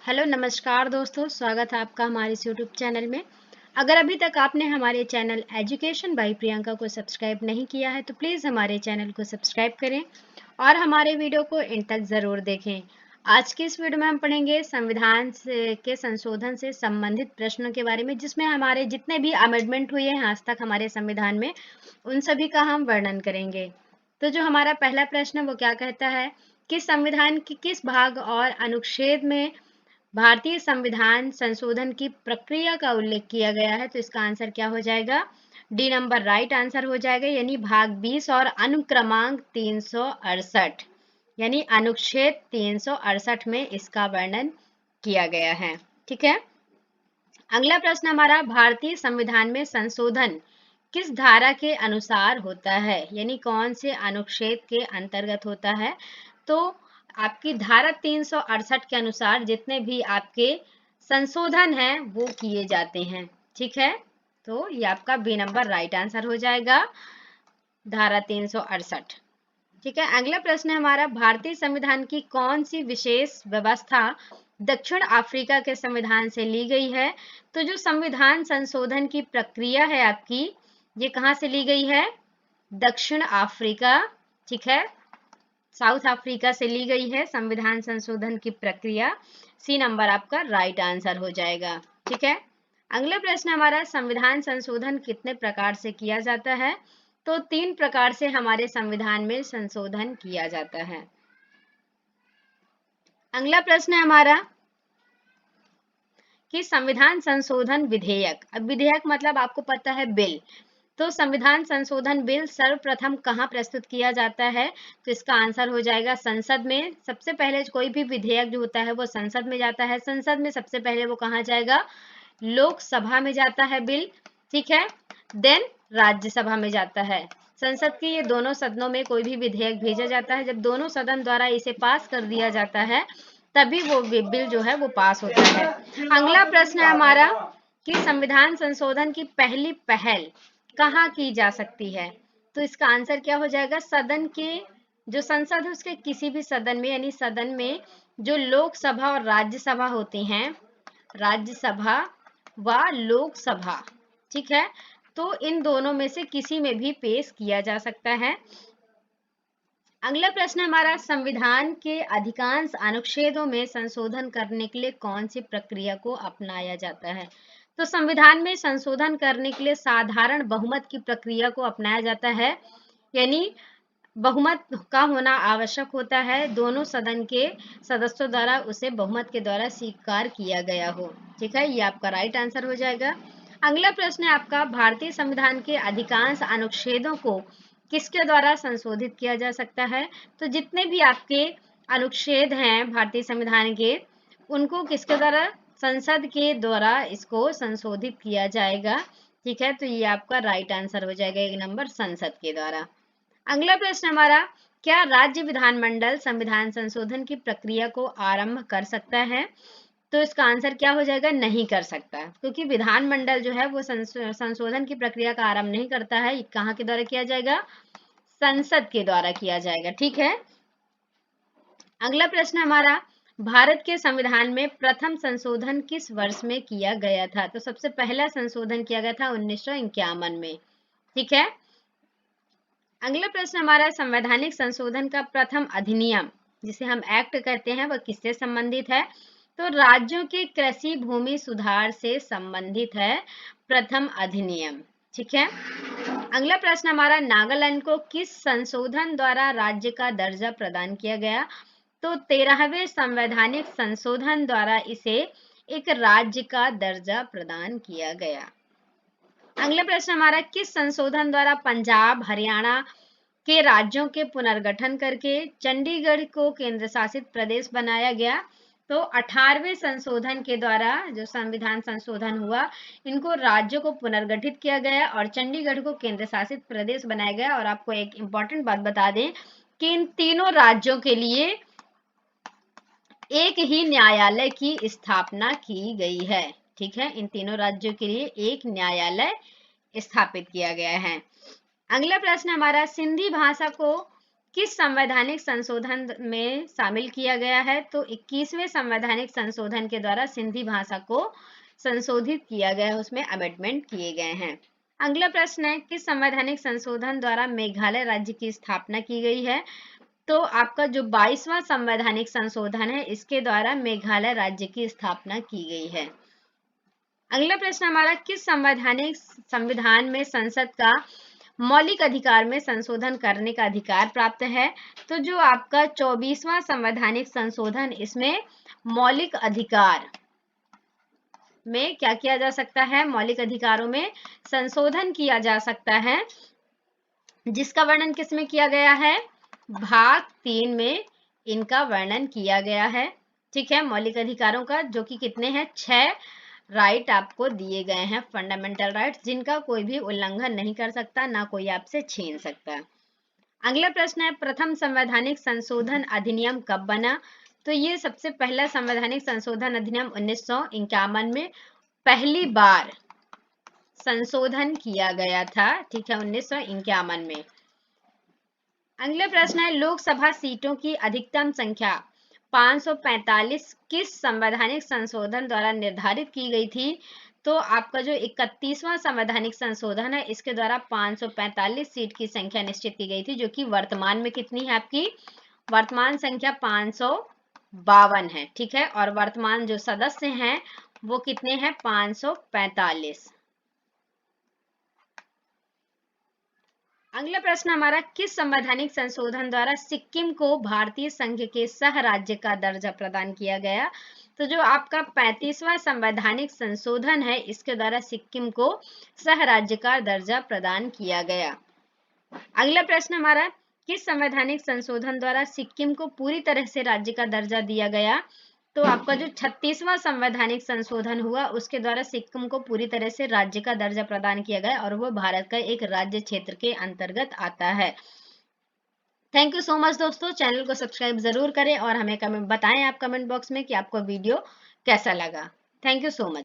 Hello नमस्कार दोस्तों, स्वागत है आपका हमारे इस यूट्यूब चैनल में। अगर अभी तक आपने हमारे चैनल एजुकेशन बाय प्रियंका को सब्सक्राइब नहीं किया है तो प्लीज़ हमारे चैनल को सब्सक्राइब करें और हमारे वीडियो को एंड तक ज़रूर देखें। आज की इस वीडियो में हम पढ़ेंगे के संशोधन से संबंधित प्रश्नों के बारे में, जिसमें हमारे जितने भी अमेंडमेंट हुए हैं आज तक हमारे संविधान में, उन सभी का हम वर्णन करेंगे। तो जो हमारा पहला प्रश्न है वो क्या कहता है कि संविधान के किस भाग और अनुच्छेद में भारतीय संविधान संशोधन की प्रक्रिया का उल्लेख किया गया है? तो इसका आंसर क्या हो जाएगा? डी नंबर राइट आंसर हो जाएगा, यानी भाग 20 और अनुक्रमांक 368, यानी अनुच्छेद 368 में इसका वर्णन किया गया है। ठीक है। अगला प्रश्न हमारा, भारतीय संविधान में संशोधन किस धारा के अनुसार होता है, यानी कौन से अनुच्छेद के अंतर्गत होता है? तो आपकी धारा 368 के अनुसार जितने भी आपके संशोधन हैं वो किए जाते हैं। ठीक है, तो ये आपका बी नंबर राइट आंसर हो जाएगा, धारा 368। ठीक है। अगला प्रश्न है हमारा, भारतीय संविधान की कौन सी विशेष व्यवस्था दक्षिण अफ्रीका के संविधान से ली गई है? तो जो संविधान संशोधन की प्रक्रिया है आपकी, ये कहाँ से ली गई है? दक्षिण अफ्रीका, ठीक है, साउथ अफ्रीका से ली गई है संविधान संशोधन की प्रक्रिया। सी नंबर आपका राइट आंसर हो जाएगा। ठीक है। अगला प्रश्न हमारा, संविधान संशोधन कितने प्रकार से किया जाता है? तो 3 प्रकार से हमारे संविधान में संशोधन किया जाता है। अगला प्रश्न है हमारा कि संविधान संशोधन विधेयक, अब विधेयक मतलब आपको पता है बिल, तो संविधान संशोधन बिल सर्वप्रथम कहाँ प्रस्तुत किया जाता है? तो इसका आंसर हो जाएगा संसद में। सबसे पहले कोई भी विधेयक जो होता है वो संसद में जाता है। संसद में सबसे पहले वो कहाँ जाएगा? लोकसभा में जाता है बिल, ठीक है, देन राज्यसभा में जाता है। संसद के ये दोनों सदनों में कोई भी विधेयक भेजा जाता है, जब दोनों सदन द्वारा इसे पास कर दिया जाता है तभी वो बिल जो है वो पास होता है। अगला प्रश्न है हमारा कि संविधान संशोधन की पहली पहल कहाँ की जा सकती है? तो इसका आंसर क्या हो जाएगा? सदन के, जो संसद है उसके किसी भी सदन में, यानी सदन में जो लोकसभा और राज्यसभा होती हैं, राज्यसभा व लोकसभा, ठीक है, तो इन दोनों में से किसी में भी पेश किया जा सकता है। अगला प्रश्न हमारा, संविधान के अधिकांश अनुच्छेदों में संशोधन करने के लिए कौन सी प्रक्रिया को अपनाया जाता है? तो संविधान में संशोधन करने के लिए साधारण बहुमत की प्रक्रिया को अपनाया जाता है, यानी बहुमत का होना आवश्यक होता है, दोनों सदन के सदस्यों द्वारा उसे बहुमत के द्वारा स्वीकार किया गया हो। ठीक है, ये आपका राइट आंसर हो जाएगा। अगला प्रश्न है आपका, भारतीय संविधान के अधिकांश अनुच्छेदों को किसके द्वारा संशोधित किया जा सकता है? तो जितने भी आपके अनुच्छेद हैं भारतीय संविधान के, उनको किसके द्वारा? संसद के द्वारा इसको संशोधित किया जाएगा। ठीक है, तो ये आपका राइट आंसर हो जाएगा, 1 नंबर, संसद के द्वारा। अगला प्रश्न हमारा, क्या राज्य विधानमंडल संविधान संशोधन की प्रक्रिया को आरंभ कर सकता है? तो इसका आंसर क्या हो जाएगा? नहीं कर सकता, क्योंकि विधानमंडल जो है वो संशोधन की प्रक्रिया का आरंभ नहीं करता है। कहाँ के द्वारा किया जाएगा? संसद के द्वारा किया जाएगा। ठीक है। अगला प्रश्न हमारा, भारत के संविधान में प्रथम संशोधन किस वर्ष में किया गया था? तो सबसे पहला संशोधन किया गया था 1951 में। ठीक है। अगला प्रश्न हमारा, संवैधानिक संशोधन का प्रथम अधिनियम, जिसे हम एक्ट कहते हैं, वह किससे संबंधित है? तो राज्यों के कृषि भूमि सुधार से संबंधित है प्रथम अधिनियम। ठीक है। अगला प्रश्न हमारा, नागालैंड को किस संशोधन द्वारा राज्य का दर्जा प्रदान किया गया? तो 13वें संवैधानिक संशोधन द्वारा इसे एक राज्य का दर्जा प्रदान किया गया। अगला प्रश्न हमारा, किस संशोधन द्वारा पंजाब हरियाणा के राज्यों के पुनर्गठन करके चंडीगढ़ को केंद्र शासित प्रदेश बनाया गया? तो 18वें संशोधन के द्वारा जो संविधान संशोधन हुआ, इनको राज्यों को पुनर्गठित किया गया और चंडीगढ़ को केंद्र शासित प्रदेश बनाया गया। और आपको एक इंपॉर्टेंट बात बता दें कि इन तीनों राज्यों के लिए एक ही न्यायालय की स्थापना की गई है। ठीक है, इन तीनों राज्यों के लिए एक न्यायालय स्थापित किया गया है। अगला प्रश्न हमारा, सिंधी भाषा को किस संवैधानिक संशोधन में शामिल किया गया है? तो 21वें संवैधानिक संशोधन के द्वारा सिंधी भाषा को संशोधित किया गया है, उसमें अमेंडमेंट किए गए हैं। अगला प्रश्न है, किस संवैधानिक संशोधन द्वारा मेघालय राज्य की स्थापना की गई है? तो आपका जो 22वां संवैधानिक संशोधन है, इसके द्वारा मेघालय राज्य की स्थापना की गई है। अगला प्रश्न हमारा, किस संवैधानिक संविधान में संसद का मौलिक अधिकार में संशोधन करने का अधिकार प्राप्त है? तो जो आपका 24वां संवैधानिक संशोधन, इसमें मौलिक अधिकार में क्या किया जा सकता है? मौलिक अधिकारों में संशोधन किया जा सकता है, जिसका वर्णन किसमें किया गया है? भाग 3 में इनका वर्णन किया गया है। ठीक है, मौलिक अधिकारों का, जो कि कितने हैं? 6 राइट आपको दिए गए हैं, फंडामेंटल राइट्स, जिनका कोई भी उल्लंघन नहीं कर सकता, ना कोई आपसे छीन सकता। अगला प्रश्न है, प्रथम संवैधानिक संशोधन अधिनियम कब बना? तो ये सबसे पहला संवैधानिक संशोधन अधिनियम 1951 में पहली बार संशोधन किया गया था। ठीक है, 1951 में। अगला प्रश्न है, लोकसभा सीटों की अधिकतम संख्या 545 किस संवैधानिक संशोधन द्वारा निर्धारित की गई थी? तो आपका जो 31वां संवैधानिक संशोधन है, इसके द्वारा 545 सीट की संख्या निश्चित की गई थी, जो कि वर्तमान में कितनी है आपकी? वर्तमान संख्या 552 है। ठीक है, और वर्तमान जो सदस्य हैं वो कितने हैं? 545। अगला प्रश्न हमारा, किस संवैधानिक संशोधन द्वारा सिक्किम को भारतीय संघ के सह राज्य का दर्जा प्रदान किया गया? तो जो आपका 35वां संवैधानिक संशोधन है, इसके द्वारा सिक्किम को सह राज्य का दर्जा प्रदान किया गया। अगला प्रश्न हमारा, किस संवैधानिक संशोधन द्वारा सिक्किम को पूरी तरह से राज्य का दर्जा दिया गया? तो आपका जो 36वां संवैधानिक संशोधन हुआ, उसके द्वारा सिक्किम को पूरी तरह से राज्य का दर्जा प्रदान किया गया और वो भारत का एक राज्य क्षेत्र के अंतर्गत आता है। थैंक यू सो मच दोस्तों, चैनल को सब्सक्राइब जरूर करें और हमें कमेंट बताएं आप कमेंट बॉक्स में कि आपको वीडियो कैसा लगा। Thank you so much.